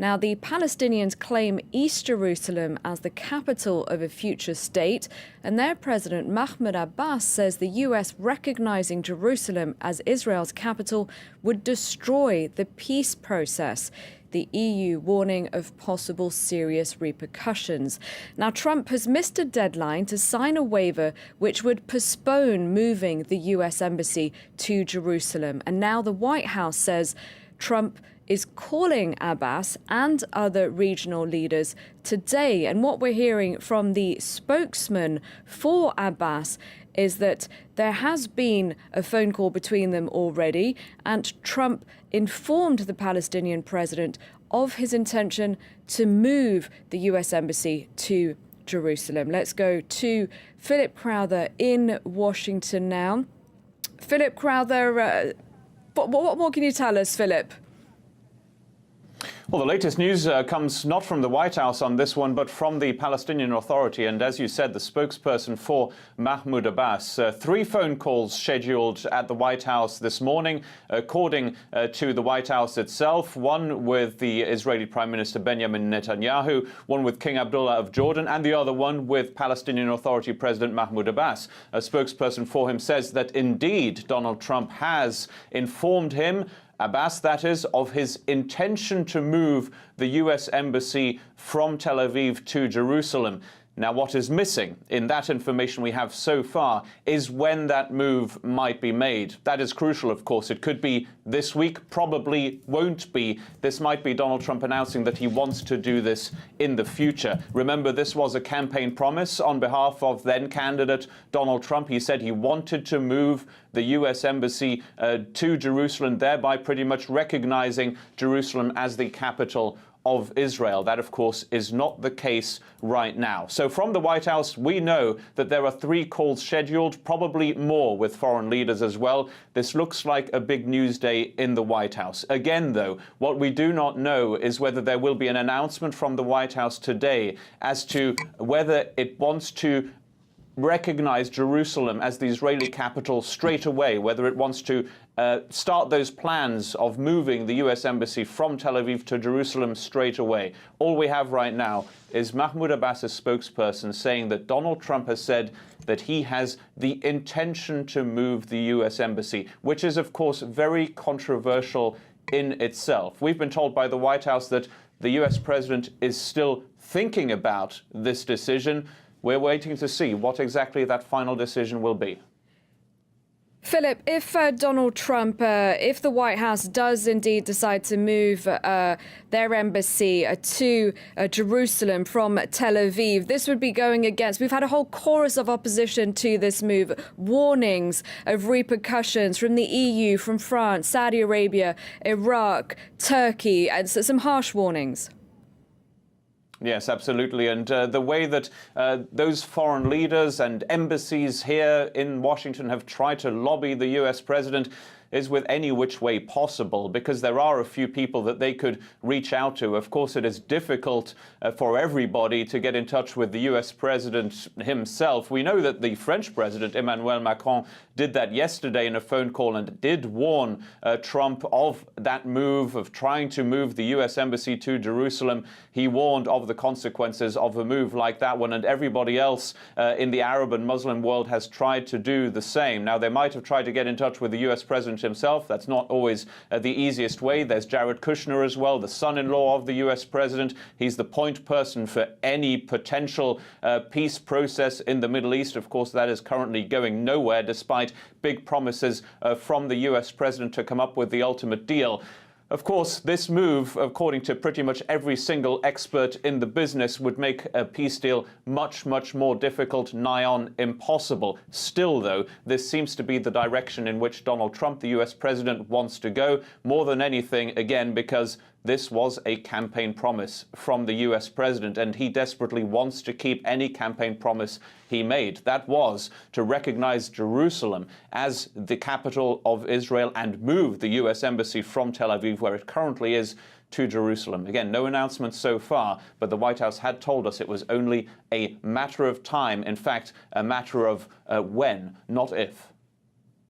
Now, the Palestinians claim East Jerusalem as the capital of a future state, and their president Mahmoud Abbas says the US recognizing Jerusalem as Israel's capital would destroy the peace process. The EU warning of possible serious repercussions. Now, Trump has missed a deadline to sign a waiver which would postpone moving the US embassy to Jerusalem. And now the White House says Trump is calling Abbas and other regional leaders today. And what we're hearing from the spokesman for Abbas is that there has been a phone call between them already, and Trump informed the Palestinian president of his intention to move the US embassy to Jerusalem. Let's go to Philip Crowther in Washington now. Philip Crowther, what more can you tell us, Philip? Well, the latest news comes not from the White House on this one, but from the Palestinian Authority. And as you said, the spokesperson for Mahmoud Abbas, 3 phone calls scheduled at the White House this morning, according to the White House itself. One with the Israeli Prime Minister Benjamin Netanyahu, one with King Abdullah of Jordan, and the other one with Palestinian Authority President Mahmoud Abbas. A spokesperson for him says that indeed Donald Trump has informed him, Abbas, that is, of his intention to move the US embassy from Tel Aviv to Jerusalem. Now, what is missing in that information we have so far is when that move might be made. That is crucial, of course. It could be this week, probably won't be. This might be Donald Trump announcing that he wants to do this in the future. Remember, this was a campaign promise on behalf of then-candidate Donald Trump. He said he wanted to move the US embassy to Jerusalem, thereby pretty much recognizing Jerusalem as the capital of Israel. That, of course, is not the case right now. So from the White House, we know that there are 3 calls scheduled, probably more with foreign leaders as well. This looks like a big news day in the White House. Again, though, what we do not know is whether there will be an announcement from the White House today as to whether it wants to recognize Jerusalem as the Israeli capital straight away, whether it wants to start those plans of moving the US embassy from Tel Aviv to Jerusalem straight away. All we have right now is Mahmoud Abbas's spokesperson saying that Donald Trump has said that he has the intention to move the US embassy, which is, of course, very controversial in itself. We've been told by the White House that the US president is still thinking about this decision. We're waiting to see what exactly that final decision will be. Philip, if Donald Trump, if the White House does indeed decide to move their embassy to Jerusalem from Tel Aviv, this would be going against, we've had a whole chorus of opposition to this move, warnings of repercussions from the EU, from France, Saudi Arabia, Iraq, Turkey, and so some harsh warnings. Yes, absolutely. And the way that those foreign leaders and embassies here in Washington have tried to lobby the US president is with any which way possible, because there are a few people that they could reach out to. Of course, it is difficult for everybody to get in touch with the US president himself. We know that the French president, Emmanuel Macron, did that yesterday in a phone call and did warn Trump of that move, of trying to move the US embassy to Jerusalem. He warned of the consequences of a move like that one, and everybody else in the Arab and Muslim world has tried to do the same. Now, they might have tried to get in touch with the US president himself. That's not always the easiest way. There's Jared Kushner as well, the son-in-law of the US president. He's the point person for any potential peace process in the Middle East. Of course, that is currently going nowhere, despite big promises from the US president to come up with the ultimate deal. Of course, this move, according to pretty much every single expert in the business, would make a peace deal much, much more difficult, nigh on impossible. Still, though, this seems to be the direction in which Donald Trump, the US president, wants to go, more than anything, again, because this was a campaign promise from the US president, and he desperately wants to keep any campaign promise he made. That was to recognize Jerusalem as the capital of Israel and move the US embassy from Tel Aviv, where it currently is, to Jerusalem. Again, no announcements so far, but the White House had told us it was only a matter of time. In fact, a matter of when, not if.